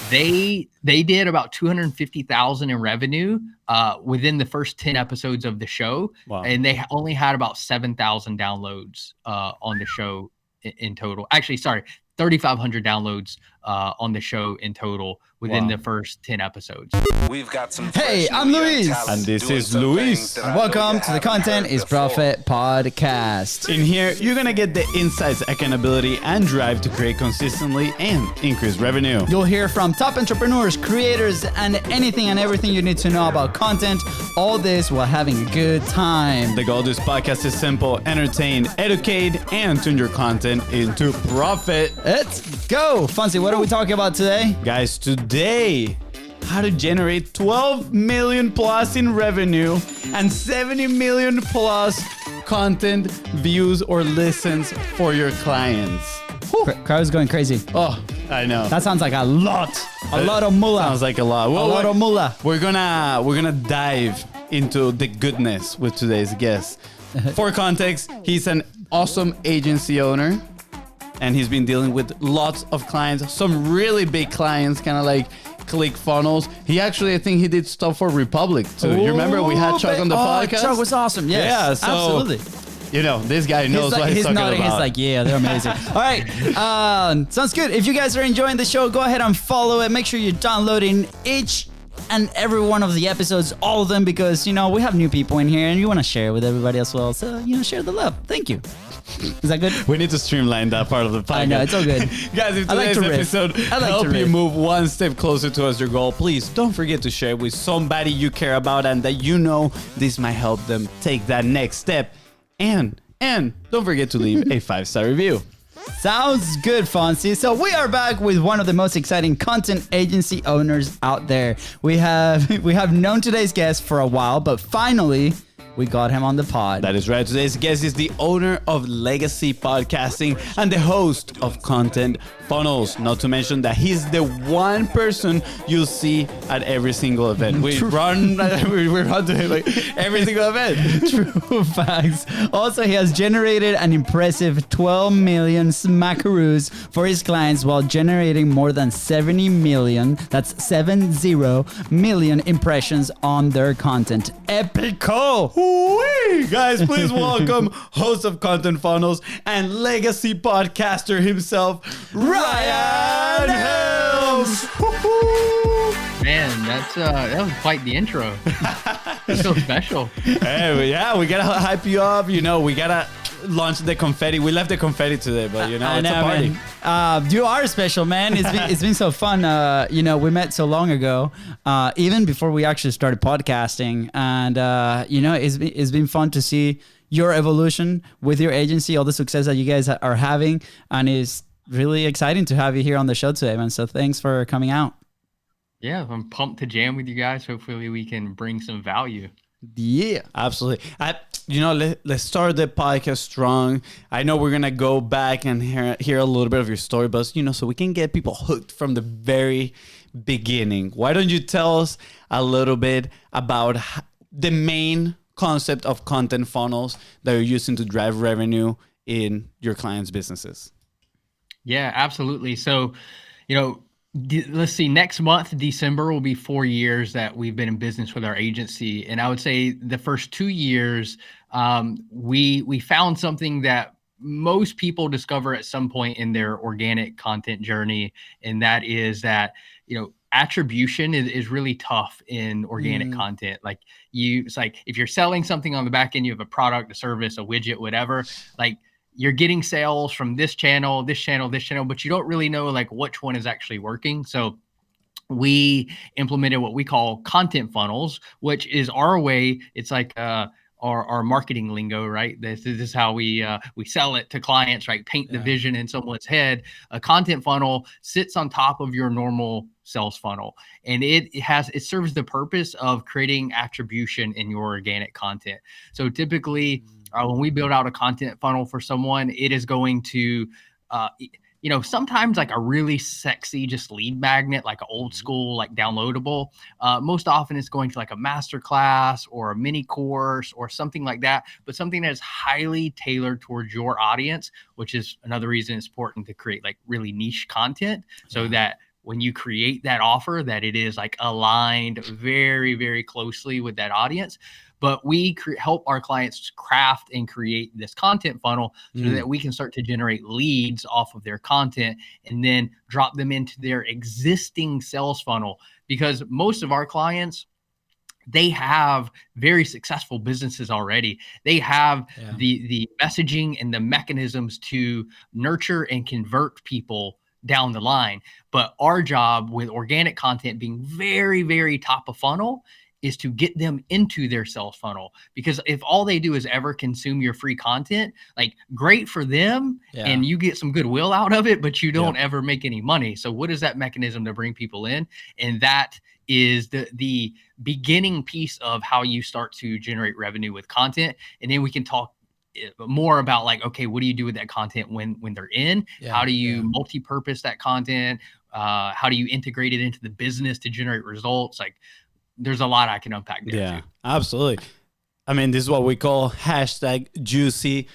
They did about 250,000 in revenue within the first 10 episodes of the show. Wow. And they only had about 7,000 downloads on the show in total. Actually, sorry, 3,500 downloads on the show in total within the first 10 episodes. We've got some Hey, I'm Luis. And this is Luis. And welcome to the Content is Profit podcast. In here, you're going to get the insights, accountability, and drive to create consistently and increase revenue. You'll hear from top entrepreneurs, creators, and anything and everything you need to know about content. All this while having a good time. The goal of this podcast is simple: entertain, educate, and turn your content into profit. Let's go. Fonzie, what are we talking about today? Guys, today, how to generate 12 million plus in revenue and 70 million plus content views or listens for your clients. Crowd's going crazy. Oh, I know. That sounds like a lot. A lot of moolah. Sounds like a lot. Well, a lot of moolah. We're gonna dive into the goodness with today's guest. For context, he's an awesome agency owner, and he's been dealing with lots of clients, some really big clients, kind of like ClickFunnels. He actually, I think he did stuff for Republic too. You remember we had Chuck on the podcast? Chuck was awesome. Yes, yeah, so, absolutely. You know, this guy knows what he's talking nodding, about. He's like, yeah, they're amazing. All right, sounds good. If you guys are enjoying the show, go ahead and follow it. Make sure you're downloading each and every one of the episodes, all of them, because, you know, we have new people in here and you want to share it with everybody as well. So, you know, share the love. Thank you. Is that good? We need to streamline that part of the podcast. I know, it's all good. Guys, if today's episode help you move one step closer towards your goal, please don't forget to share it with somebody you care about and that you know this might help them take that next step. And don't forget to leave a 5-star review. Sounds good, Fonzie. So we are back with one of the most exciting content agency owners out there. We have known today's guest for a while, but finally we got him on the pod. That is right. Today's guest is the owner of Legacy Podcasting and the host of Content Funnels. Not to mention that he's the one person you'll see at every single event. We run to him like every single event. True facts. Also, he has generated an impressive 12 million smackaroos for his clients while generating more than 70 million, that's 70 million impressions on their content. Epico! Woo-wee! Guys, please welcome host of Content Funnels and legacy podcaster himself, Ryan Helms. Man, that was quite the intro. It's so special. Hey, yeah, we gotta hype you up. You know, we gotta launch the confetti. We left the confetti today, but you know, it's a party. Man. You are special, man. It's been so fun. You know, we met so long ago, even before we actually started podcasting, and you know, it's been fun to see your evolution with your agency, all the success that you guys are having, and it's really exciting to have you here on the show today, man. So thanks for coming out. Yeah, I'm pumped to jam with you guys. Hopefully we can bring some value. Yeah, absolutely. You know, let's start the podcast strong. I know we're going to go back and hear a little bit of your story, but, you know, so we can get people hooked from the very beginning. Why don't you tell us a little bit about the main concept of content funnels that you're using to drive revenue in your clients' businesses? Yeah, absolutely. So, you know, let's see, next month, December, will be 4 years that we've been in business with our agency. And I would say the first 2 years, we found something that most people discover at some point in their organic content journey. And that is that, you know, attribution is really tough in organic content. Like it's like if you're selling something on the back end, you have a product, a service, a widget, whatever, like you're getting sales from this channel, but you don't really know like which one is actually working. So we implemented what we call content funnels, which is our way. It's like our marketing lingo, right? This is how we sell it to clients, right? Paint the vision in someone's head. A content funnel sits on top of your normal sales funnel, and it serves the purpose of creating attribution in your organic content. So typically, when we build out a content funnel for someone, it is going to, you know, sometimes like a really sexy, just lead magnet, like an old school, like downloadable. Most often it's going to like a masterclass or a mini course or something like that, but something that is highly tailored towards your audience, which is another reason it's important to create like really niche content so that when you create that offer that it is like aligned very, very closely with that audience. But we help our clients craft and create this content funnel so that we can start to generate leads off of their content and then drop them into their existing sales funnel. Because most of our clients, they have very successful businesses already. They have the messaging and the mechanisms to nurture and convert people down the line. But our job with organic content being very, very top of funnel is to get them into their sales funnel. Because if all they do is ever consume your free content, like great for them and you get some goodwill out of it, but you don't ever make any money. So what is that mechanism to bring people in? And that is the beginning piece of how you start to generate revenue with content. And then we can talk more about like, okay, what do you do with that content when they're in? How do you multi-purpose that content? How do you integrate it into the business to generate results? Like, there's a lot I can unpack there too. Absolutely. I mean, this is what we call hashtag juicy,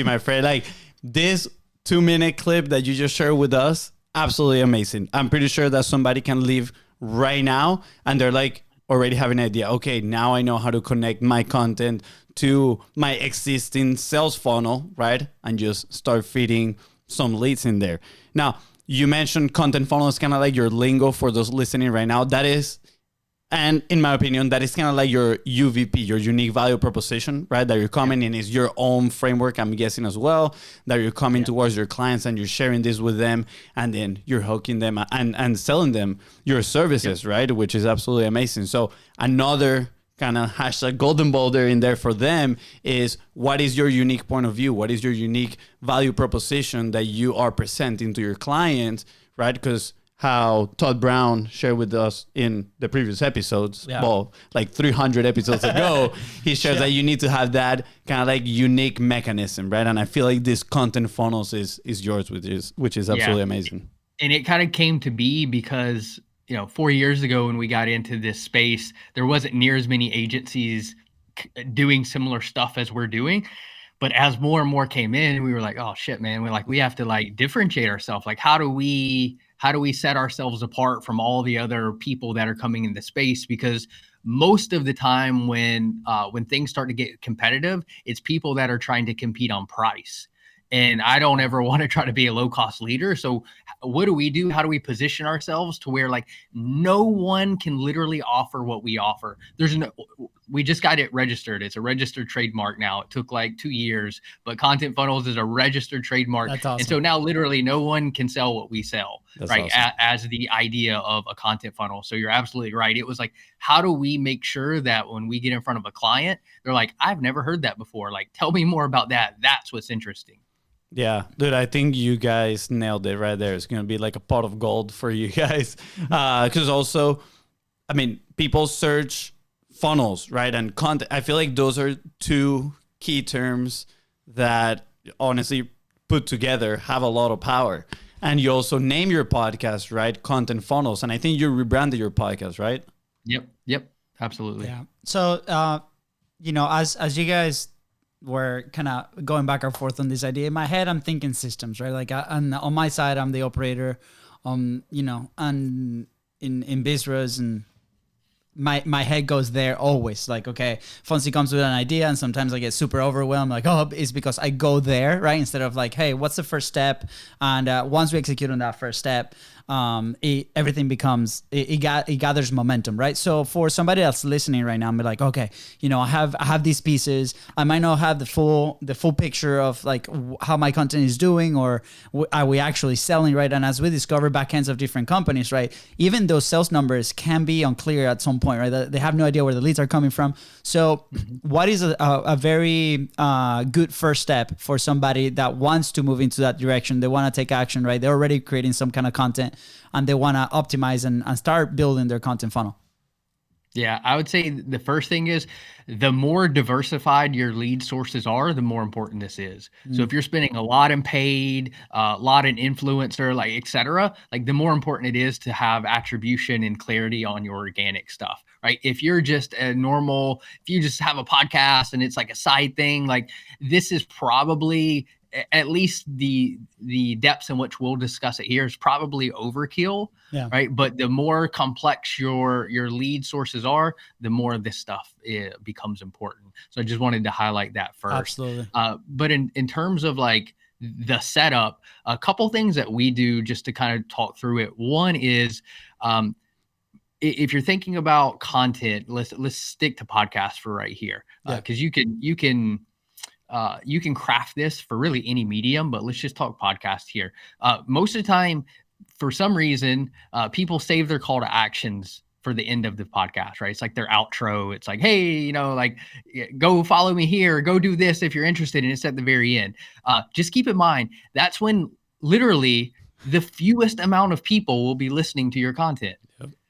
my friend. Like this 2-minute clip that you just shared with us, absolutely amazing. I'm pretty sure that somebody can leave right now and they're like already have an idea. Okay, now I know how to connect my content to my existing sales funnel, right? And just start feeding some leads in there. Now, you mentioned content funnel is kind of like your lingo for those listening right now. That is, and in my opinion, that is kind of like your UVP, your unique value proposition, right? That you're coming in is your own framework, I'm guessing as well, that you're coming towards your clients and you're sharing this with them and then you're hooking them and selling them your services, right? Which is absolutely amazing. So another kind of hashtag golden boulder in there for them is what is your unique point of view? What is your unique value proposition that you are presenting to your clients, right? Because how Todd Brown shared with us in the previous episodes, well, like 300 episodes ago, he shares that you need to have that kind of like unique mechanism, right? And I feel like this content funnels is yours, which is absolutely amazing. And it kind of came to be because, 4 years ago when we got into this space, there wasn't near as many agencies doing similar stuff as we're doing. But as more and more came in, we were like, oh shit, man, we have to like differentiate ourselves. Like, how do we set ourselves apart from all the other people that are coming in the space? Because most of the time when things start to get competitive, it's people that are trying to compete on price. And I don't ever want to try to be a low cost leader. So what do we do? How do we position ourselves to where like no one can literally offer what we offer? We just got it registered. It's a registered trademark now. It took like 2 years, but Content Funnels is a registered trademark. That's awesome. And so now literally no one can sell what we sell, That's right? awesome. As the idea of a content funnel. So you're absolutely right. It was like, how do we make sure that when we get in front of a client, they're like, I've never heard that before. Like, tell me more about that. That's what's interesting. Yeah, dude, I think you guys nailed it right there. It's going to be like a pot of gold for you guys. Because also, I mean, people search funnels, right? And content. I feel like those are two key terms that honestly put together have a lot of power. And you also name your podcast, right? Content Funnels. And I think you rebranded your podcast, right? Yep. Absolutely. Yeah. So, as you guys were kind of going back and forth on this idea, in my head, I'm thinking systems, right? Like, and on my side, I'm the operator, and in BIZBROS, and my head goes there always. Like, okay, FONZI comes with an idea, and sometimes I get super overwhelmed. Like, oh, it's because I go there, right? Instead of like, hey, what's the first step? And once we execute on that first step, everything becomes it gathers momentum, right? So for somebody that's listening right now, I'm like, okay, I have these pieces. I might not have the full picture of like how my content is doing, or are we actually selling, right? And as we discover backends of different companies, right, even those sales numbers can be unclear at some point, right? They have no idea where the leads are coming from. So what is a very good first step for somebody that wants to move into that direction? They want to take action, right? They're already creating some kind of content, and they want to optimize and start building their content funnel. Yeah, I would say the first thing is the more diversified your lead sources are, the more important this is. So if you're spending a lot in paid, a lot in influencer, like et cetera, like the more important it is to have attribution and clarity on your organic stuff, right? If you're just if you just have a podcast and it's like a side thing, like this is probably at least the depths in which we'll discuss it here is probably overkill, right? But the more complex your lead sources are, the more this stuff becomes important. So I just wanted to highlight that first. Absolutely. But in terms of like the setup, a couple things that we do just to kind of talk through it. One is, if you're thinking about content, let's stick to podcasts for right here, because you can craft this for really any medium, but let's just talk podcast here. Most of the time, for some reason, people save their call to actions for the end of the podcast, right? It's like their outro. It's like, hey, like go follow me here, go do this if you're interested. And it's at the very end. Just keep in mind, that's when literally the fewest amount of people will be listening to your content.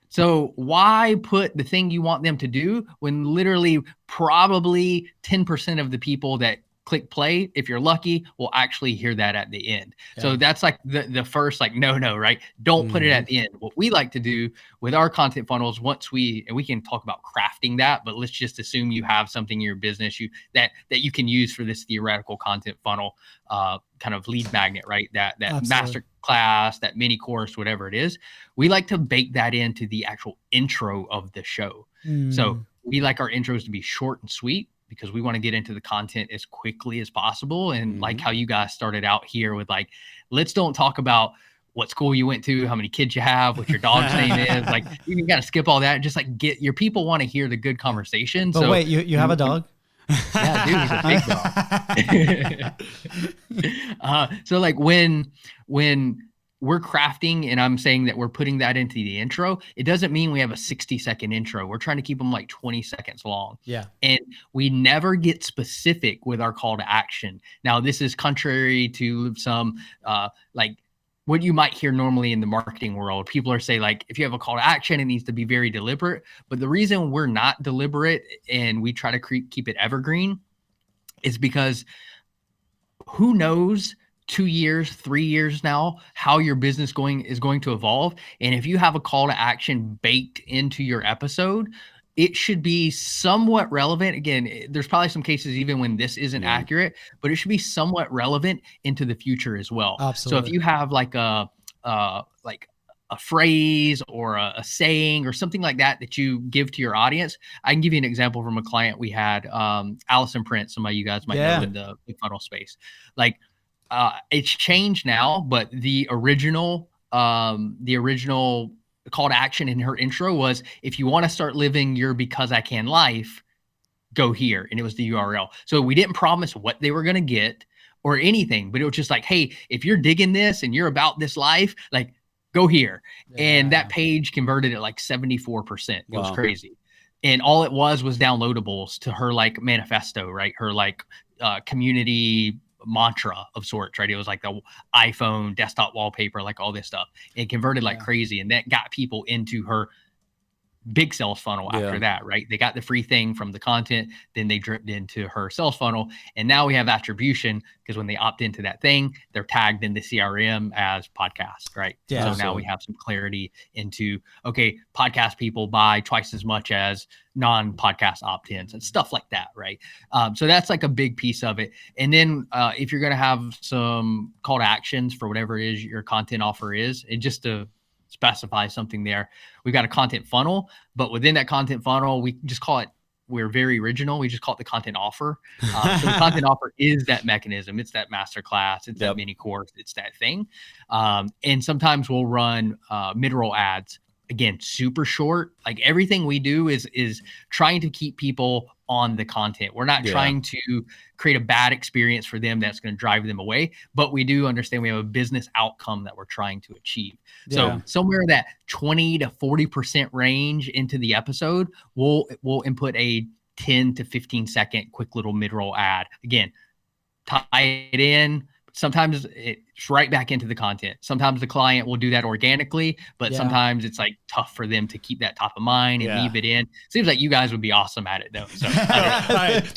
So why put the thing you want them to do when literally probably 10% of the people that click play, if you're lucky, will actually hear that at the end. So that's like the first, like, no, right? Don't put it at the end. What we like to do with our content funnels, and we can talk about crafting that, but let's just assume you have something in your business that you can use for this theoretical content funnel, kind of lead magnet, right? That master class, that mini course, whatever it is. We like to bake that into the actual intro of the show. So we like our intros to be short and sweet, because we want to get into the content as quickly as possible. And like how you guys started out here with like, let's don't talk about what school you went to, how many kids you have, what your dog's name is. Like, you got to skip all that. Just like get your people want to hear the good conversation. But wait, you have a dog? Yeah, dude, he's a big dog. So like when we're crafting and I'm saying that we're putting that into the intro, it doesn't mean we have a 60-second intro. We're trying to keep them like 20 seconds long. Yeah. And we never get specific with our call to action. Now, this is contrary to some like what you might hear normally in the marketing world. People are saying like, if you have a call to action, it needs to be very deliberate. But the reason we're not deliberate and we try to keep it evergreen is because who knows 2 years, 3 years now, how your business is going to evolve. And if you have a call to action baked into your episode, it should be somewhat relevant. Again, there's probably some cases even when this isn't accurate, but it should be somewhat relevant into the future as well. Absolutely. So if you have like a phrase or a saying or something like that you give to your audience, I can give you an example from a client we had, Allison Prince, somebody you guys might know in the funnel space. Like, it's changed now, but the original call to action in her intro was, if you want to start living your because I can life, go here. And it was the URL. So we didn't promise what they were going to get or anything, but it was just like, hey, if you're digging this and you're about this life, like, go here. And that page converted at like 74%. It was crazy. And all it was downloadables to her like manifesto, right? Her like community mantra of sorts, right? It was like the iPhone desktop wallpaper, like all this stuff. It converted like crazy, and that got people into her big sales funnel after that, right? They got the free thing from the content, then they dripped into her sales funnel, and now we have attribution, because when they opt into that thing, they're tagged in the CRM as podcast, right? So now we have some clarity into, okay, podcast people buy twice as much as non-podcast opt-ins and stuff like that, right? So that's like a big piece of it. And then if you're going to have some call to actions for whatever it is your content offer is, and just to specify something there, we've got a content funnel, but within that content funnel, we just call it, we're very original, we just call it the content offer. So the content offer is that mechanism. It's that masterclass. It's that mini course. It's that thing. And sometimes we'll run mid-roll ads. Again, super short. Like, everything we do is trying to keep people on the content. We're not trying to create a bad experience for them that's going to drive them away, but we do understand we have a business outcome that we're trying to achieve. So somewhere in that 20 to 40% range into the episode, we'll input a 10 to 15 second quick little mid-roll ad. Again, tie it in. Sometimes it's right back into the content. Sometimes the client will do that organically, but sometimes it's like tough for them to keep that top of mind and leave it in. Seems like you guys would be awesome at it though. So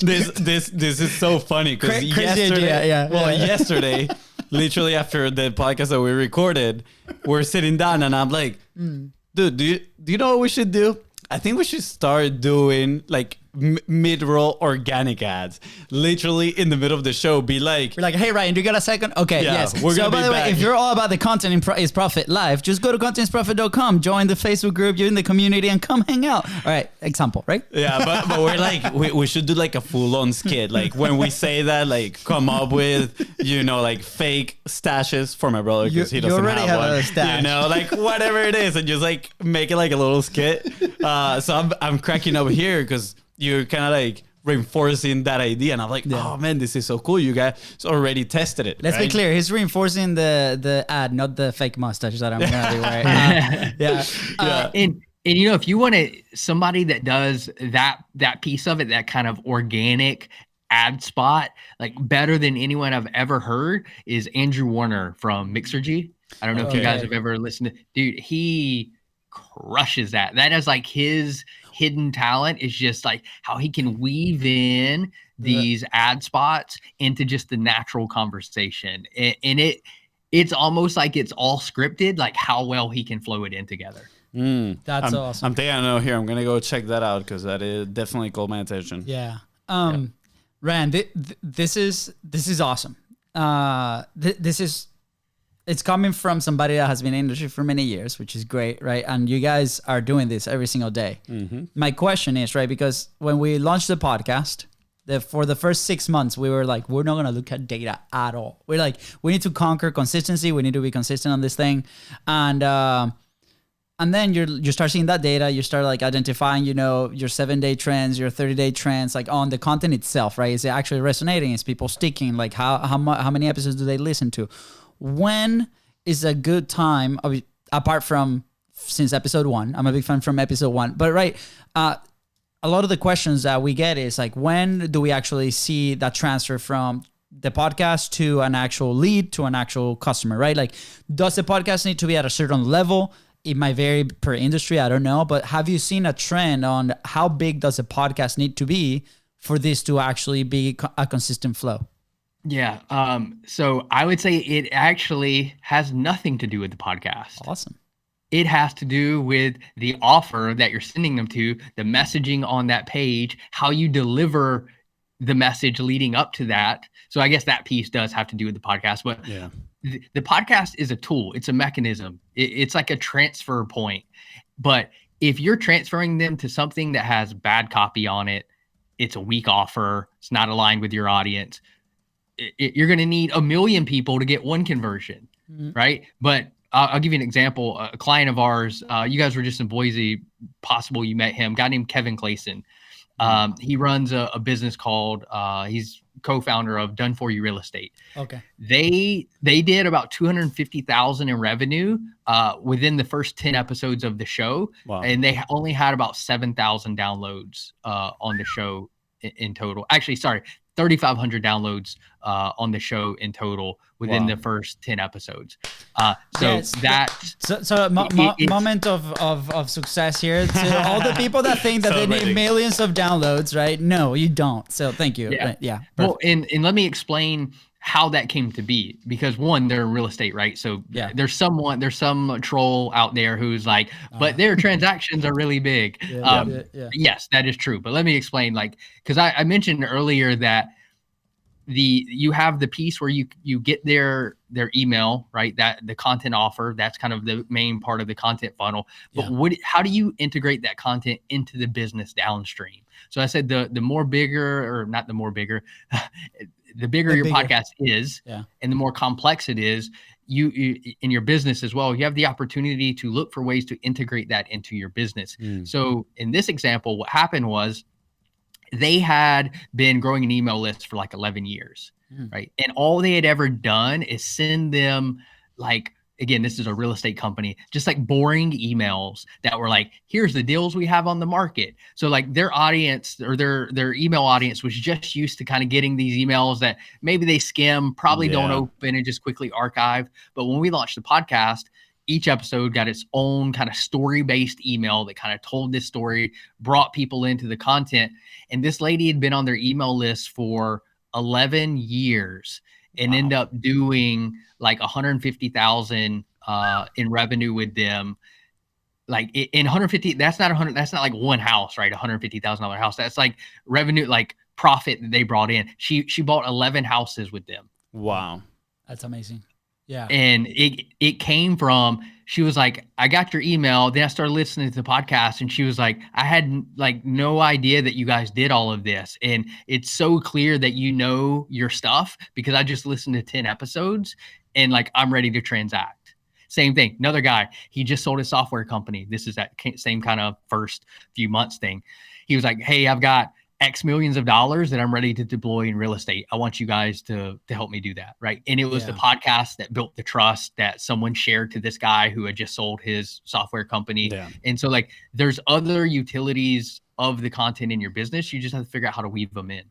this is so funny, because yesterday, literally after the podcast that we recorded, we're sitting down and I'm like, dude, do you know what we should do? I think we should start doing like mid-roll organic ads, literally in the middle of the show. Be like, we're like, hey Ryan, do you got a second? Okay, Yeah, yes. we're So gonna by be the way, back. if you're all about the content is profit live, just go to contentisprofit.com, join the Facebook group, you're in the community, and come hang out. All right, example, right? yeah, but we're like, we should do like a full-on skit. Like when we say that, like come up with, like fake stashes for my brother because he You doesn't already have have one. a stash. Like whatever it is, and just like make it like a little skit. So I'm cracking up here because you're kind of like reinforcing that idea, and I'm like, oh man, this is so cool. You guys already tested it. Let's be right? clear. He's reinforcing the ad, not the fake mustache that I'm gonna be wearing. And if you want somebody that does that piece of it, that kind of organic ad spot, like better than anyone I've ever heard, is Andrew Warner from Mixergy. I don't know if you guys have ever listened to, dude, he crushes that. That is like his hidden talent, is just like how he can weave in these ad spots into just the natural conversation. And it's almost like it's all scripted, like how well he can flow it in together. That's awesome. I'm taking a note here. I'm gonna go check that out because that is definitely caught my attention. Yeah. Rand, this is awesome. It's coming from somebody that has been in the industry for many years, which is great, right? And you guys are doing this every single day. Mm-hmm. My question is, right, because when we launched the podcast, for the first 6 months, we were like, we're not going to look at data at all. We're like, we need to conquer consistency. We need to be consistent on this thing. And then you start seeing that data. You start like identifying, your 7-day trends, your 30-day trends, like on the content itself, right? Is it actually resonating? Is people sticking? Like how many episodes do they listen to? When is a good time, apart from since episode 1? I'm a big fan from episode 1. But right, a lot of the questions that we get is like, when do we actually see that transfer from the podcast to an actual lead to an actual customer, right? Like, does the podcast need to be at a certain level? It might vary per industry, I don't know. But have you seen a trend on how big does a podcast need to be for this to actually be a consistent flow? Yeah. So I would say it actually has nothing to do with the podcast. Awesome. It has to do with the offer that you're sending them to, the messaging on that page, how you deliver the message leading up to that. So I guess that piece does have to do with the podcast, but the podcast is a tool. It's a mechanism. It's like a transfer point. But if you're transferring them to something that has bad copy on it, it's a weak offer, it's not aligned with your audience, you're going to need 1 million people to get one conversion, right? But I'll give you an example. A client of ours, you guys were just in Boise, possible you met him, a guy named Kevin Clayson. He runs a business called, he's co-founder of Done For You Real Estate. Okay. They did about 250,000 in revenue within the first 10 episodes of the show. Wow. And they only had about 7,000 downloads on the show in total. Actually, sorry, 3,500 downloads on the show in total within the first 10 episodes. Moment of success here to all the people that think that they need millions of downloads, right? No, you don't. So thank you. Yeah. Well, and let me explain how that came to be, because one, they're in real estate, right? So there's some troll out there who's like, but their transactions are really big. Yes, that is true. But let me explain, like, because I mentioned earlier that you have the piece where you get their email, right? That the content offer, that's kind of the main part of the content funnel. But how do you integrate that content into the business downstream? So I said the more bigger, or not the more bigger, the bigger your podcast is, and the more complex it is, you in your business as well, you have the opportunity to look for ways to integrate that into your business. So in this example, what happened was they had been growing an email list for like 11 years, right? And all they had ever done is send them, like, again, this is a real estate company, just like boring emails that were like, here's the deals we have on the market. So like their audience, or their email audience, was just used to kind of getting these emails that maybe they skim, probably don't open, and just quickly archive. But when we launched the podcast, each episode got its own kind of story-based email that kind of told this story, brought people into the content. And this lady had been on their email list for 11 years and ended up doing like 150,000 in revenue with them. like in 150, that's not 100, that's not like one house, right? $150,000 house. That's like revenue, like profit that they brought in. She bought 11 houses with them. Wow. That's amazing. Yeah. And it came from, she was like, I got your email. Then I started listening to the podcast, and she was like, I had like no idea that you guys did all of this. And it's so clear that you know your stuff, because I just listened to 10 episodes and like, I'm ready to transact. Same thing. Another guy, he just sold his software company. This is that same kind of first few months thing. He was like, hey, I've got X millions of dollars that I'm ready to deploy in real estate. I want you guys to help me do that. Right. And it was the podcast that built the trust that someone shared to this guy who had just sold his software company. Yeah. And so like, there's other utilities of the content in your business. You just have to figure out how to weave them in.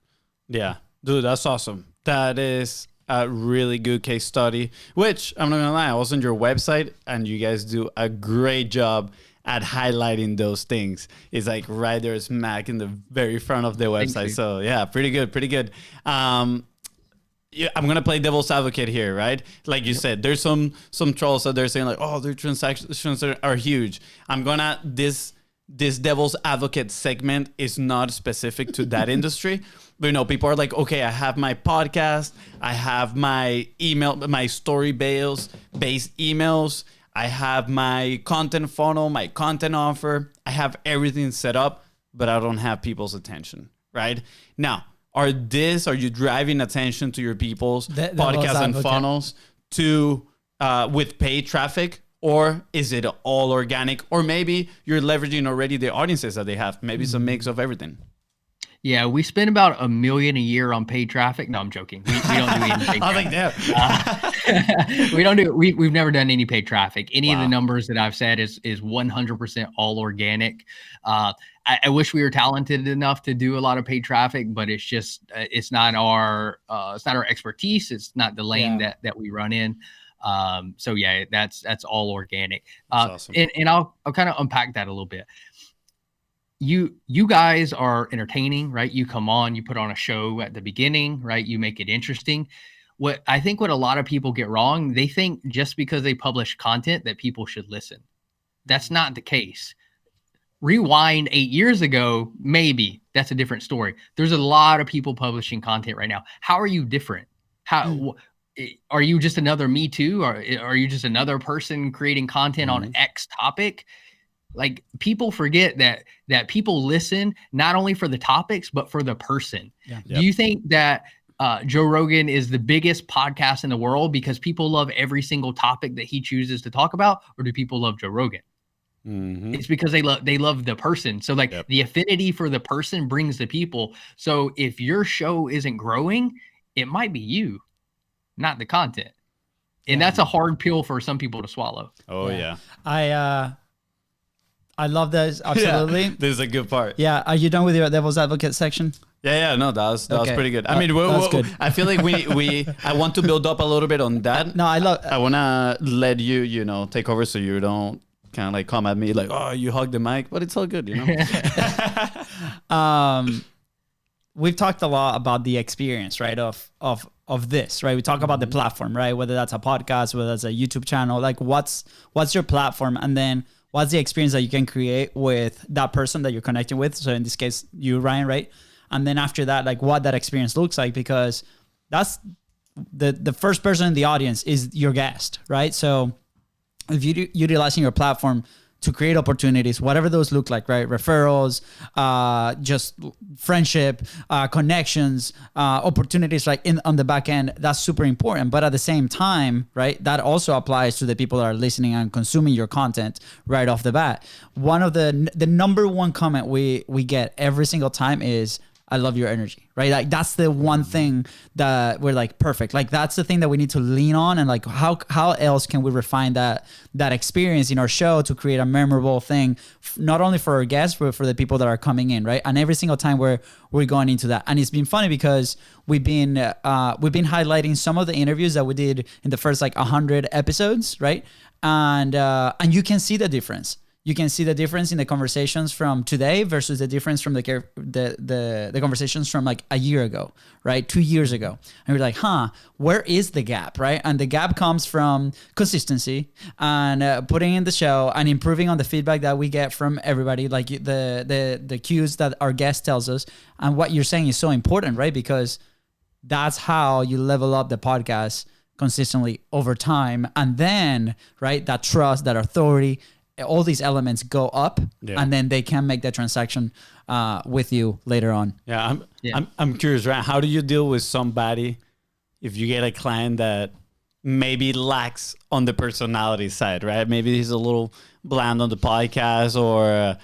Yeah, dude, that's awesome. That is a really good case study, which I'm not gonna lie, I was on your website and you guys do a great job at highlighting those things. It's like right there, smack in the very front of the website. So yeah, pretty good, pretty good. Yeah, I'm gonna play devil's advocate here, right? Like you said, there's some trolls that they're saying like, oh, their transactions are huge. This devil's advocate segment is not specific to that industry. But, you know, people are like, okay, I have my podcast, I have my email, my story-based emails, I have my content funnel, my content offer, I have everything set up, but I don't have people's attention, right? Now, are you driving attention to your people's podcasts and funnels to with paid traffic? Or is it all organic? Or maybe you're leveraging already the audiences that they have. Maybe it's a mix of everything. Yeah, we spend about $1 million a year on paid traffic. No, I'm joking. We don't do any paid traffic. We don't do. We've never done any paid traffic. Any of the numbers that I've said is 100% all organic. I wish we were talented enough to do a lot of paid traffic, but it's just it's not our expertise. It's not the lane that we run in. So yeah, that's all organic. Awesome. And I'll kind of unpack that a little bit. You guys are entertaining, right? You come on, you put on a show at the beginning, right? You make it interesting. What a lot of people get wrong, they think just because they publish content that people should listen. That's not the case. Rewind 8 years ago, maybe that's a different story. There's a lot of people publishing content right now. How are you different? Are you just another Me Too? Or are you just another person creating content on X topic? Like, people forget that people listen not only for the topics, but for the person. Yeah. Do you think that Joe Rogan is the biggest podcast in the world because people love every single topic that he chooses to talk about? Or do people love Joe Rogan? Mm-hmm. It's because they love the person. So like the affinity for the person brings the people. So if your show isn't growing, it might be you, not the content. And that's a hard pill for some people to swallow. Oh yeah. I love this. Absolutely. Yeah, this is a good part. Yeah. Are you done with your devil's advocate section? Yeah. No, that was pretty good. I mean, good. I feel like I want to build up a little bit on that. I want to let you take over so you don't kind of like come at me like, oh, you hugged the mic, but it's all good, We've talked a lot about the experience, right? Of this, right? We talk about the platform, right? Whether that's a podcast, whether that's a YouTube channel, like what's your platform? And then what's the experience that you can create with that person that you're connecting with? So in this case, you, Ryan, right? And then after that, like what that experience looks like, because that's the first person in the audience is your guest, right? So if you're utilizing your platform to create opportunities, whatever those look like, right? Referrals, just friendship, connections, opportunities like on the back end, that's super important. But at the same time, right, that also applies to the people that are listening and consuming your content right off the bat. One of the number one comment we get every single time is, I love your energy, right? Like that's the one thing that we're like, perfect. Like that's the thing that we need to lean on. And like, how else can we refine that experience in our show to create a memorable thing, not only for our guests, but for the people that are coming in, right? And every single time we're going into that. And it's been funny because we've been highlighting some of the interviews that we did in the first like 100 episodes, right? And you can see the difference. you can see the difference in the conversations from today versus the difference from the conversations from like a year ago, right? 2 years ago. And you're like, where is the gap, right? And the gap comes from consistency and putting in the show and improving on the feedback that we get from everybody, like the cues that our guest tells us. And what you're saying is so important, right? Because that's how you level up the podcast consistently over time. And then, right, that trust, that authority, all these elements go up, and then they can make that transaction with you later on. I'm curious, right? How do you deal with somebody if you get a client that maybe lacks on the personality side, right? Maybe he's a little bland on the podcast, or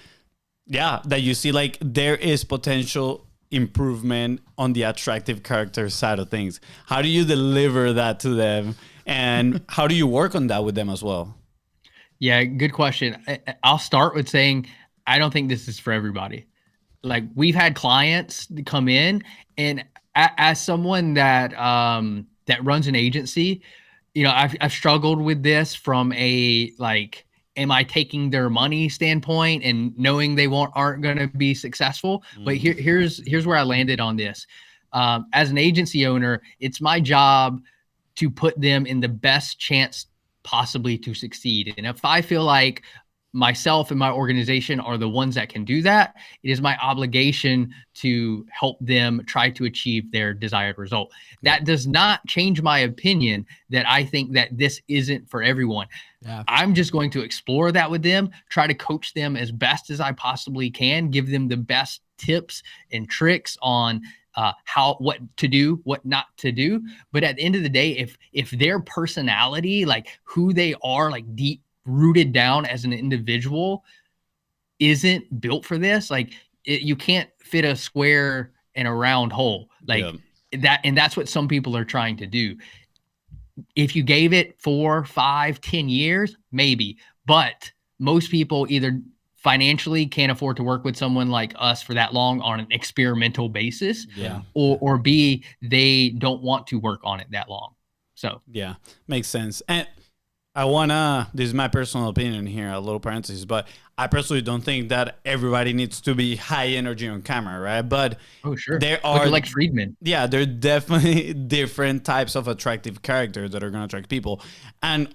that you see like there is potential improvement on the attractive character side of things. How do you deliver that to them, and how do you work on that with them as well? Yeah, good question. I'll start with saying I don't think this is for everybody. Like, we've had clients come in, and as someone that that runs an agency, you know, I've struggled with this from a like, am I taking their money standpoint and knowing they aren't going to be successful? But here's where I landed on this. As an agency owner, it's my job to put them in the best chance possibly to succeed. And if I feel like myself and my organization are the ones that can do that, it is my obligation to help them try to achieve their desired result. That does not change my opinion that I think that this isn't for everyone. I'm just going to explore that with them, try to coach them as best as I possibly can, give them the best tips and tricks on what to do, what not to do. But at the end of the day, if their personality, like who they are, like deep rooted down as an individual, isn't built for this, like you can't fit a square in a round hole, like that. And that's what some people are trying to do. If you gave it 4, 5, 10 years, maybe, but most people either financially can't afford to work with someone like us for that long on an experimental basis, or B, they don't want to work on it that long. So makes sense. And this is my personal opinion here, a little parenthesis, but I personally don't think that everybody needs to be high energy on camera, right? But there are like Friedman. Yeah, there are definitely different types of attractive characters that are going to attract people. And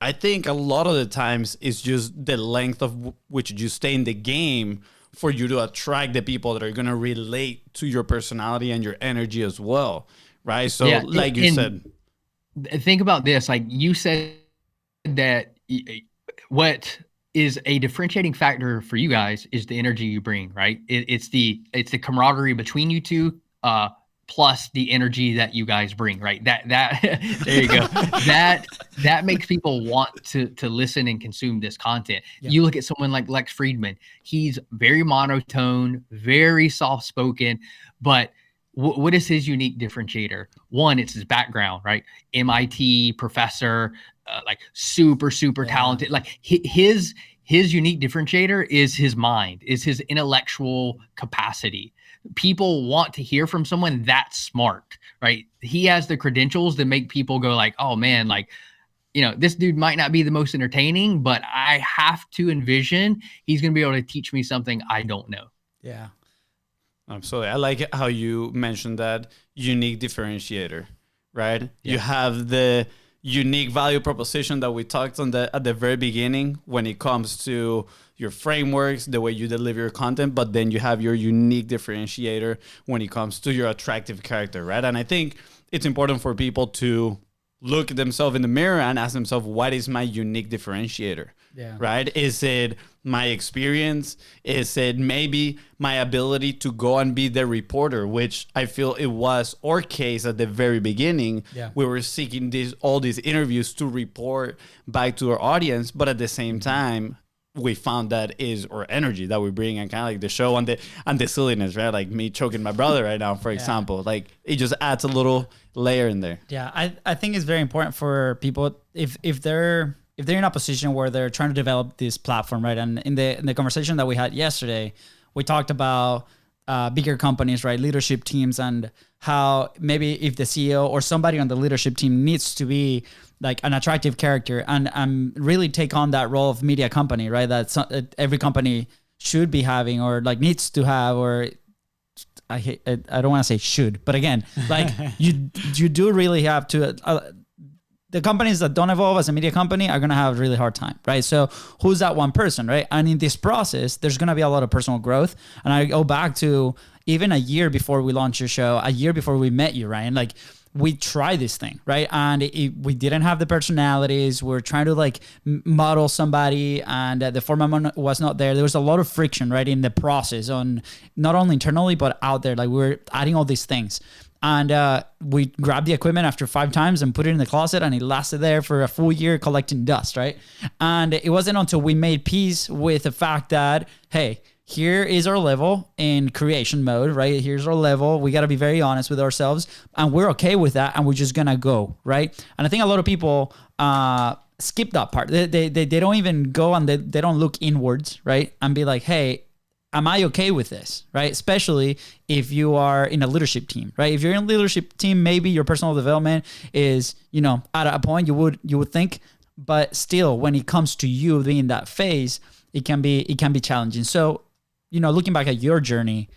I think a lot of the times it's just the length of which you stay in the game for you to attract the people that are going to relate to your personality and your energy as well, right? So like you said. Think about this. Like you said, that what is a differentiating factor for you guys is the energy you bring, right? It's the camaraderie between you two, plus the energy that you guys bring, right? That there you go. that makes people want to listen and consume this content. You look at someone like Lex Friedman. He's very monotone, very soft spoken, but what is his unique differentiator? One, it's his background, right? MIT professor, like super talented. Like his unique differentiator is his mind, is his intellectual capacity. People want to hear from someone that's smart, right? He has the credentials that make people go like, oh man, like, you know, this dude might not be the most entertaining, but I have to envision he's going to be able to teach me something I don't know. Yeah. Absolutely. I like how you mentioned that unique differentiator, right? You have the unique value proposition that we talked on at the very beginning when it comes to your frameworks, the way you deliver your content, but then you have your unique differentiator when it comes to your attractive character, right? And I think it's important for people to look at themselves in the mirror and ask themselves, what is my unique differentiator? Right? Is it my experience? Is it maybe my ability to go and be the reporter, which I feel it was our case at the very beginning. We were seeking all these interviews to report back to our audience, but at the same time, we found that is our energy that we bring, and kind of like the show and the silliness, right? Like me choking my brother right now, for example. Like it just adds a little layer in there. I think it's very important for people if they're in a position where they're trying to develop this platform, right? And in the conversation that we had yesterday, we talked about bigger companies, right? Leadership teams, and how maybe if the CEO or somebody on the leadership team needs to be, like an attractive character and really take on that role of media company, right? That's every company should be having, or like needs to have, or I don't want to say should, but again, like you do really have to. The companies that don't evolve as a media company are going to have a really hard time, right? So who's that one person, right? And in this process, there's going to be a lot of personal growth. And I go back to even a year before we launched your show, a year before we met you, Ryan, like we tried this thing, right? And we didn't have the personalities. We're trying to like model somebody, and the format was not there. There was a lot of friction, right, in the process, on not only internally, but out there. Like we were adding all these things. And we grabbed the equipment after 5 times and put it in the closet, and it lasted there for a full year collecting dust, right? And it wasn't until we made peace with the fact that, hey, here is our level in creation mode, right? Here's our level. We got to be very honest with ourselves, and we're okay with that, and we're just going to go, right? And I think a lot of people skip that part. They don't even go, and they don't look inwards, right? And be like, hey, am I okay with this, right? Especially if you are in a leadership team, right? If you're in a leadership team, maybe your personal development is, at a point you would think, but still, when it comes to you being in that phase, it can be challenging. So, looking back at your journey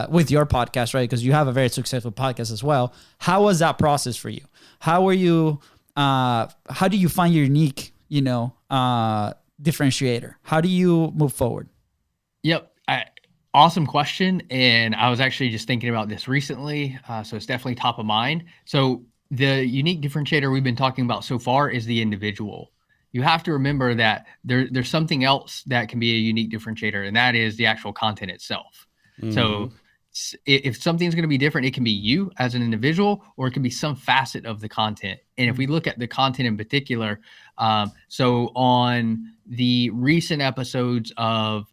with your podcast, right? Because you have a very successful podcast as well. How was that process for you? How were you? How do you find your unique, differentiator? How do you move forward? Yep. Awesome question. And I was actually just thinking about this recently. So it's definitely top of mind. So the unique differentiator we've been talking about so far is the individual. You have to remember that there's something else that can be a unique differentiator, and that is the actual content itself. Mm-hmm. So if something's going to be different, it can be you as an individual, or it can be some facet of the content. And if we look at the content in particular, so on the recent episodes of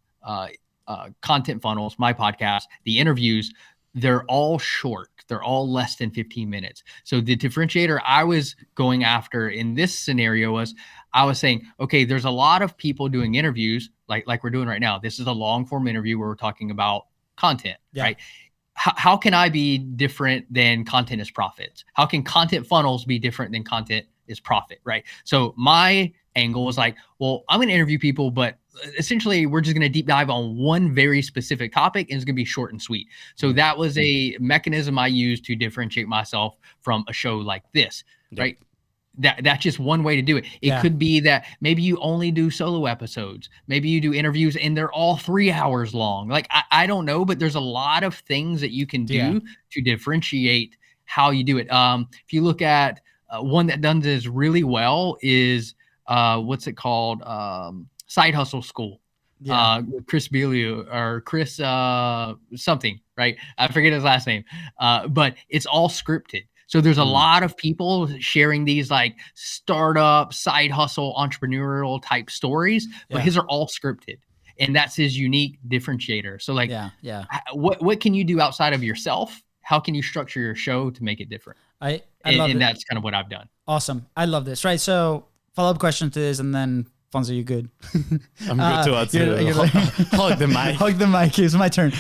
Content Funnels, my podcast, the interviews, they're all short. They're all less than 15 minutes. So the differentiator I was going after in this scenario was, I was saying, okay, there's a lot of people doing interviews like we're doing right now. This is a long form interview where we're talking about content, right? How can I be different than content is profits? How can Content Funnels be different than content is profit, right? So my angle was like, well, I'm going to interview people, but essentially we're just going to deep dive on one very specific topic, and it's going to be short and sweet. So that was a mechanism I used to differentiate myself from a show like this, right? That's just one way to do it. It could be that maybe you only do solo episodes. Maybe you do interviews and they're all 3 hours long. Like, I don't know, but there's a lot of things that you can do to differentiate how you do it. If you look at one that does this really well is what's it called? Side Hustle School. Chris Belio or Chris something, right? I forget his last name. But it's all scripted. So there's a lot of people sharing these like startup, side hustle, entrepreneurial type stories, but his are all scripted. And that's his unique differentiator. So like, what can you do outside of yourself? How can you structure your show to make it different? I love it. And that's kind of what I've done. Awesome. I love this. Right. So follow-up question to this, and then Fonzie, you good? I'm good too. I'd say hug the mic. Hug the mic. It's my turn.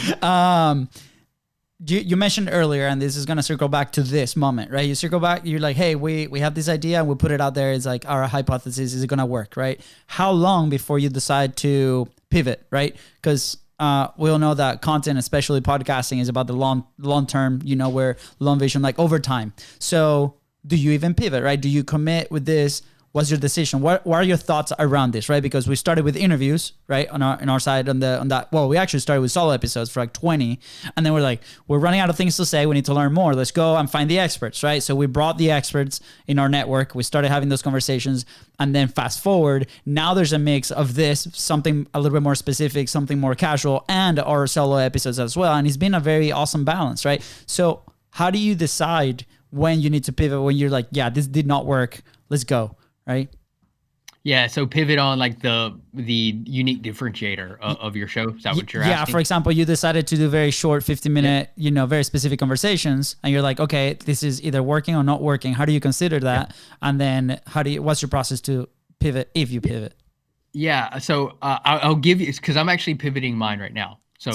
You mentioned earlier, and this is going to circle back to this moment, right? You circle back, you're like, hey, we have this idea and we put it out there. It's like our hypothesis, is it going to work, right? How long before you decide to pivot, right? Because we all know that content, especially podcasting, is about the long term, where long vision, like over time. So do you even pivot, right? Do you commit with this? What's your decision? What are your thoughts around this, right? Because we started with interviews, right, on our side on that. Well, we actually started with solo episodes for like 20, and then we're like, we're running out of things to say. We need to learn more. Let's go and find the experts, right? So we brought the experts in our network. We started having those conversations, and then fast forward, now there's a mix of this, something a little bit more specific, something more casual, and our solo episodes as well. And it's been a very awesome balance, right? So how do you decide when you need to pivot? When you're like, yeah, this did not work. Let's go. Right. Yeah. So pivot on like the unique differentiator of your show. Is that what you're asking? Yeah. For example, you decided to do very short 15-minute, very specific conversations, and you're like, okay, this is either working or not working. How do you consider that? Yeah. And then what's your process to pivot if you pivot? Yeah. So I'll give you, because I'm actually pivoting mine right now. So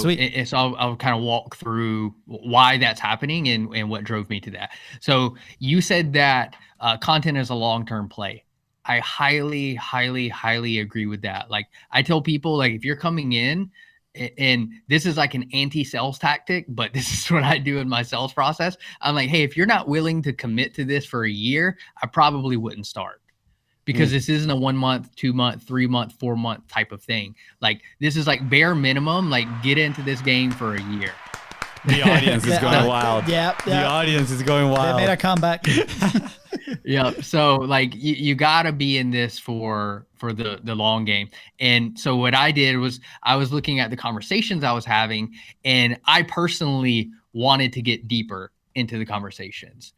I'll kind of walk through why that's happening and what drove me to that. So you said that content is a long-term play. I highly, highly, highly agree with that. Like I tell people, like if you're coming in, and this is like an anti-sales tactic, but this is what I do in my sales process. I'm like, hey, if you're not willing to commit to this for a year, I probably wouldn't start. Because this isn't a 1 month, 2 month, 3 month, 4 month type of thing. Like this is like bare minimum, like get into this game for a year. The audience is going wild. Yeah. The audience is going wild. They made a comeback. Yeah. So like you gotta be in this for the long game. And so what I did was I was looking at the conversations I was having, and I personally wanted to get deeper into the conversations.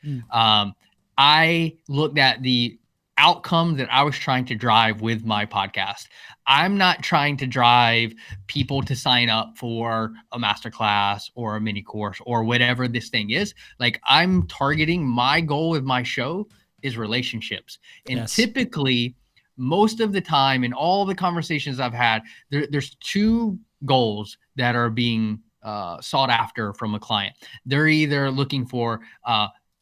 I looked at the outcome that I was trying to drive with my podcast. I'm not trying to drive people to sign up for a masterclass or a mini course or whatever this thing is. Like I'm targeting, my goal with my show is relationships. And typically, most of the time in all the conversations I've had, there's two goals that are being sought after from a client. They're either looking for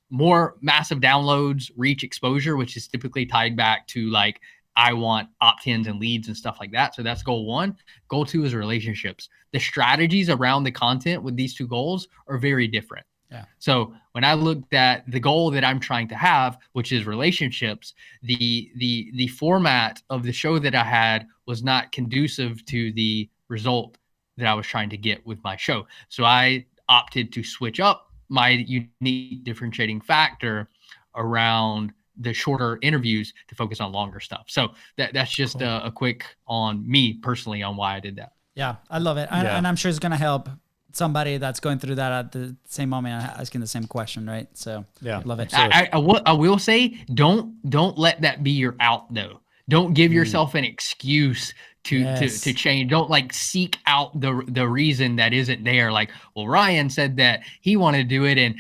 more massive downloads, reach, exposure, which is typically tied back to like, I want opt-ins and leads and stuff like that. So that's goal one. Goal two is relationships. The strategies around the content with these two goals are very different. Yeah. So when I looked at the goal that I'm trying to have, which is relationships, the format of the show that I had was not conducive to the result that I was trying to get with my show. So I opted to switch up my unique differentiating factor around the shorter interviews to focus on longer stuff. So that's just a quick on me personally on why I did that. Yeah, I love it. And I'm sure it's going to help somebody that's going through that at the same moment asking the same question, right? So yeah, love it. I will say, don't let that be your out though. Don't give yourself an excuse to change. Don't like seek out the reason that isn't there. Like, well, Ryan said that he wanted to do it, and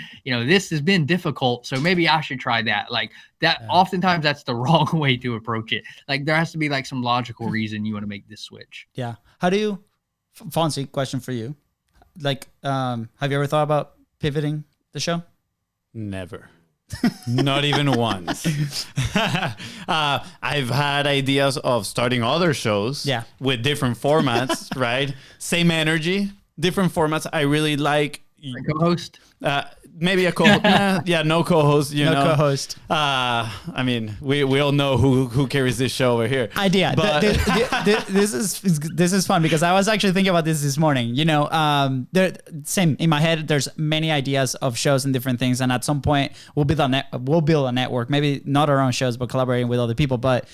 this has been difficult, so maybe I should try that. Like that, oftentimes that's the wrong way to approach it. Like there has to be like some logical reason you want to make this switch. Yeah. How do you, Fonzie? Question for you. Like, have you ever thought about pivoting the show? Never. Not even once. I've had ideas of starting other shows with different formats, right? Same energy, different formats. I really like co-host. Maybe a co-host. No co-host. No co-host. I mean, we all know who carries this show over here. Idea. But this is fun because I was actually thinking about this morning. Same in my head. There's many ideas of shows and different things, and at some point we'll build a network. Maybe not our own shows, but collaborating with other people. But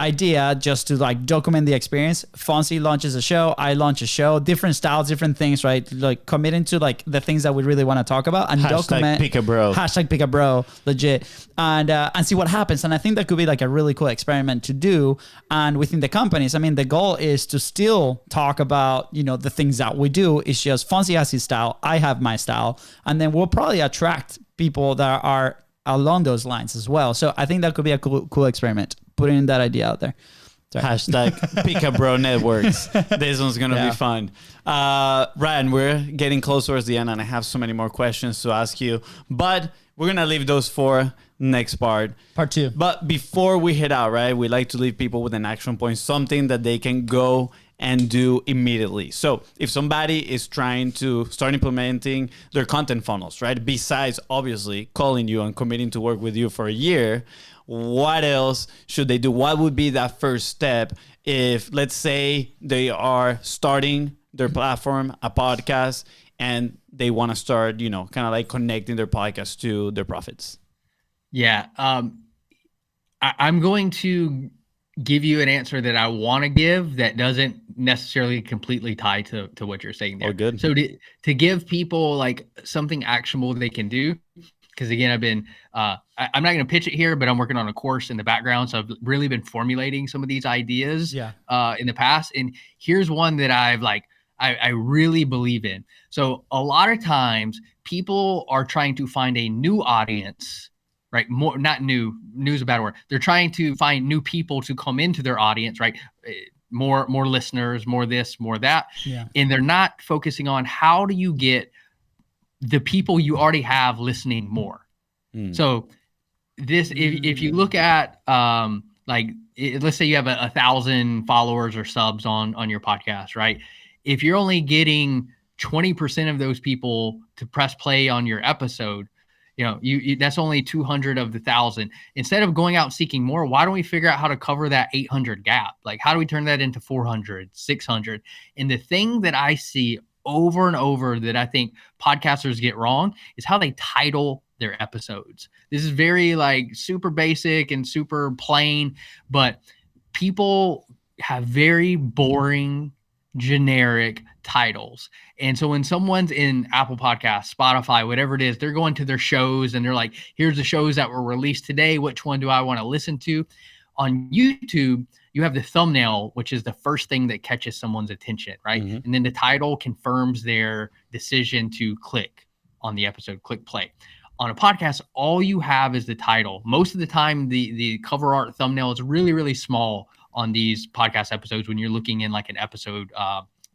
idea just to like document the experience. Fonzie launches a show, I launch a show, different styles, different things, right? Like committing to like the things that we really want to talk about and document. Pick a bro. Hashtag pick a bro, legit, and see what happens. And I think that could be like a really cool experiment to do. And within the companies, I mean, the goal is to still talk about the things that we do. It's just Fonzie has his style, I have my style, and then we'll probably attract people that are along those lines as well. So I think that could be a cool experiment. Putting that idea out there. Sorry. Hashtag Pick a Bro Networks. This one's going to be fun. Ryan, we're getting close towards the end and I have so many more questions to ask you, but we're going to leave those for next part. Part two. But before we head out, right, we like to leave people with an action point, something that they can go and do immediately. So if somebody is trying to start implementing their content funnels, right, besides obviously calling you and committing to work with you for a year, what else should they do? What would be that first step if, let's say, they are starting their platform, a podcast, and they want to start, kind of like connecting their podcast to their profits? Yeah. I'm going to give you an answer that I want to give that doesn't necessarily completely tie to what you're saying there. Oh, good. So to give people like something actionable they can do, because again, I've been, I'm not going to pitch it here, but I'm working on a course in the background. So I've really been formulating some of these ideas in the past. And here's one that I really believe in. So a lot of times people are trying to find a new audience, right? More, not new is a bad word. They're trying to find new people to come into their audience, right? More listeners, more this, more that. Yeah. And they're not focusing on how do you get the people you already have listening more. So if you look at let's say you have 1,000 followers or subs on your podcast, right? If you're only getting 20% of those people to press play on your episode, you that's only 200 of the 1,000. Instead of going out seeking more, why don't we figure out how to cover that 800 gap? Like, how do we turn that into 400, 600? And the thing that I see over and over that I think podcasters get wrong is how they title their episodes. This is very like super basic and super plain, but people have very boring, generic titles. And so when someone's in Apple Podcasts, Spotify, whatever it is, they're going to their shows and they're like, here's the shows that were released today. Which one do I want to listen to? On YouTube, you have the thumbnail, which is the first thing that catches someone's attention, right? Mm-hmm. And then the title confirms their decision to click on the episode, click play. On a podcast, all you have is the title. Most of the time, the cover art thumbnail is really, really small on these podcast episodes when you're looking in like an episode,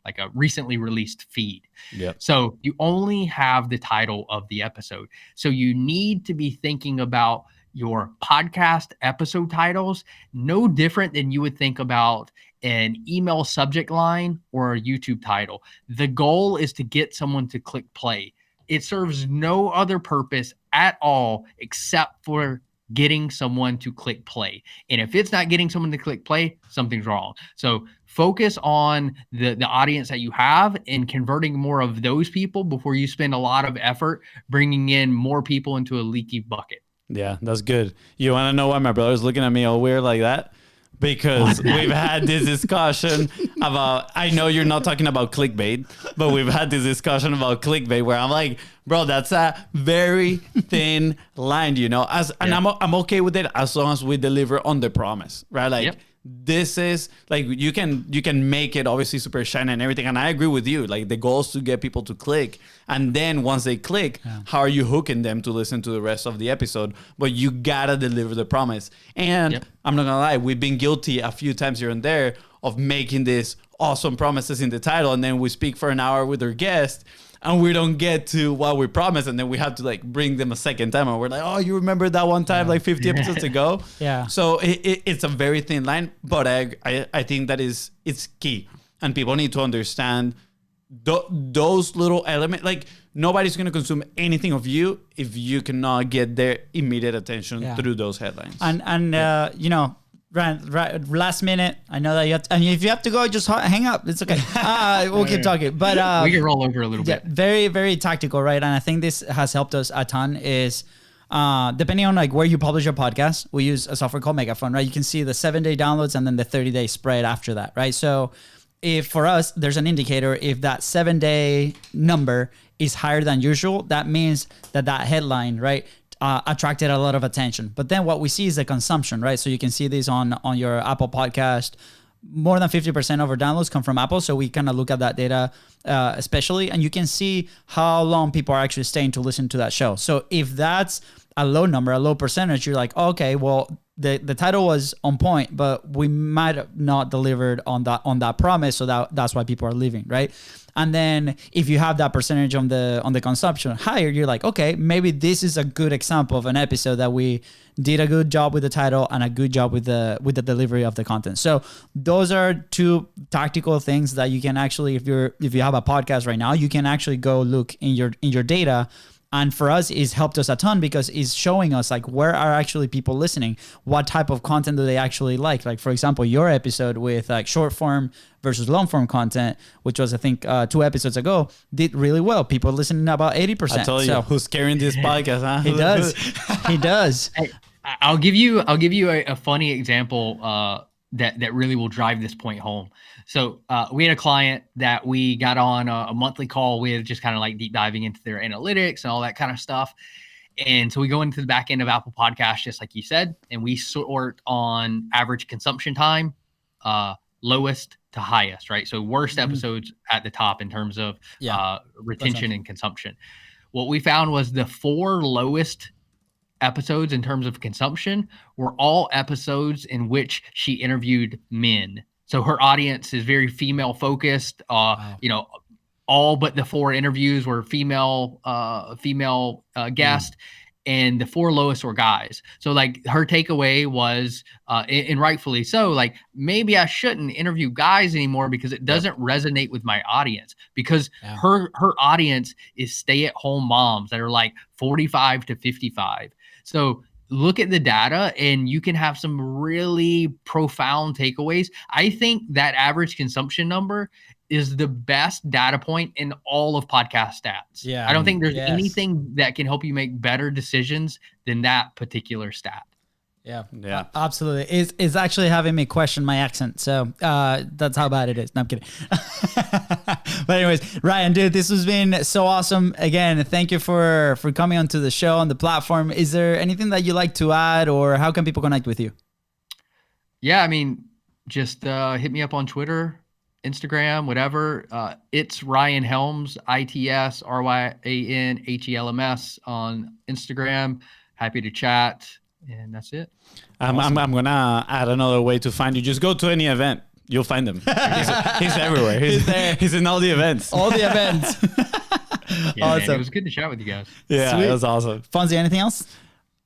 like a recently released feed. Yep. So you only have the title of the episode. So you need to be thinking about your podcast episode titles no different than you would think about an email subject line or a YouTube title. The goal is to get someone to click play. It serves no other purpose at all except for getting someone to click play. And if it's not getting someone to click play, something's wrong. So focus on the audience that you have and converting more of those people before you spend a lot of effort bringing in more people into a leaky bucket. Yeah, that's good. You want to know why my brother's looking at me all weird like that? Because we've had this discussion about, I know you're not talking about clickbait, but we've had this discussion about clickbait where I'm like, bro, that's a very thin line, and I'm okay with it as long as we deliver on the promise, right? Like, this is like, you can make it obviously super shiny and everything. And I agree with you. Like, the goal is to get people to click. And then once they click, how are you hooking them to listen to the rest of the episode? But you gotta deliver the promise. And I'm not gonna lie, we've been guilty a few times here and there of making these awesome promises in the title. And then we speak for an hour with our guest and we don't get to what we promised, and then we have to like bring them a second time, and we're like, oh, you remember that one time like 50 episodes ago? Yeah. So it's a very thin line, but I think that it's key, and people need to understand those little elements. Like, nobody's going to consume anything of you if you cannot get their immediate attention through those headlines. And right, last minute. I know that you have to, and if you have to go, just hang up. It's okay. We'll keep talking. But we can roll over a little bit. Very, very tactical, right? And I think this has helped us a ton. Is depending on like where you publish your podcast, we use a software called Megaphone, right? You can see the 7-day downloads and then the 30-day spread after that, right? So if for us, there's an indicator. If that 7-day number is higher than usual, that means that headline, right, attracted a lot of attention. But then what we see is the consumption, right? So you can see this on your Apple podcast. More than 50% of our downloads come from Apple. So we kind of look at that data especially, and you can see how long people are actually staying to listen to that show. So if that's a low number, a low percentage, you're like, okay, well, the title was on point, but we might have not delivered on that promise. So that's why people are leaving, right? And then if you have that percentage on the consumption higher, you're like, okay, maybe this is a good example of an episode that we did a good job with the title and a good job with the delivery of the content. So those are two tactical things that you can actually, if you have a podcast right now, you can actually go look in your data. And for us, it's helped us a ton because it's showing us like where are actually people listening, what type of content do they actually like. Like, for example, your episode with like short form versus long form content, which was I think 2 episodes ago, did really well. People listening about 80%. I tell you, who's carrying this podcast? Huh? He does. He does. I'll give you a funny example that really will drive this point home. So we had a client that we got on a monthly call with, just kind of like deep diving into their analytics and all that kind of stuff. And so we go into the back end of Apple Podcasts, just like you said, and we sort on average consumption time, lowest to highest, right? So worst episodes at the top in terms of retention and consumption. What we found was the 4 lowest episodes in terms of consumption were all episodes in which she interviewed men. So her audience is very female focused. Wow. All but the 4 interviews were female guests. and the 4 lowest were guys. So like her takeaway was, and rightfully so, like maybe I shouldn't interview guys anymore because it doesn't resonate with my audience, because her audience is stay-at-home moms that are like 45 to 55. So look at the data and you can have some really profound takeaways. I think that average consumption number is the best data point in all of podcast stats. Yeah. I don't think there's anything that can help you make better decisions than that particular stat. Yeah, absolutely. It's actually having me question my accent. So that's how bad it is. No, I'm kidding. But anyways, Ryan, dude, this has been so awesome. Again, thank you for coming onto the show, on the platform. Is there anything that you like to add, or how can people connect with you? Yeah, I mean, just hit me up on Twitter, Instagram, whatever. It's Ryan Helms, ITSRYANHELMS on Instagram. Happy to chat. And that's it. Awesome. I'm going to add another way to find you. Just go to any event. You'll find him. He's everywhere. He's there. He's in all the events. All the events. Awesome. Man, it was good to chat with you guys. Yeah, Sweet. It was awesome. Fonzie, anything else?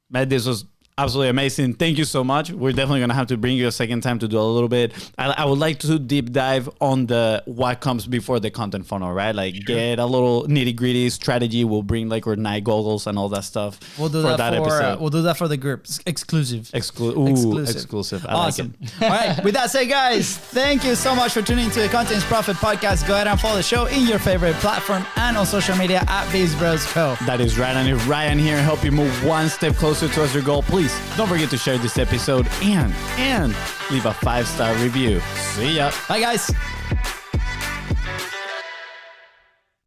Matt, this was absolutely amazing. Thank you so much. We're definitely going to have to bring you a second time to do a little bit. I would like to deep dive on what comes before the content funnel, right? Like get a little nitty gritty strategy. We'll bring like our night goggles and all that stuff. We'll do that episode. We'll do that for the group. Exclusive. Exclusive. Awesome. All right. With that said, guys, thank you so much for tuning into the Contents Profit Podcast. Go ahead and follow the show in your favorite platform and on social media at BIZBROS Co. That is right. And if Ryan here help you move one step closer towards your goal, please don't forget to share this episode and leave a 5-star review. See ya. Bye, guys.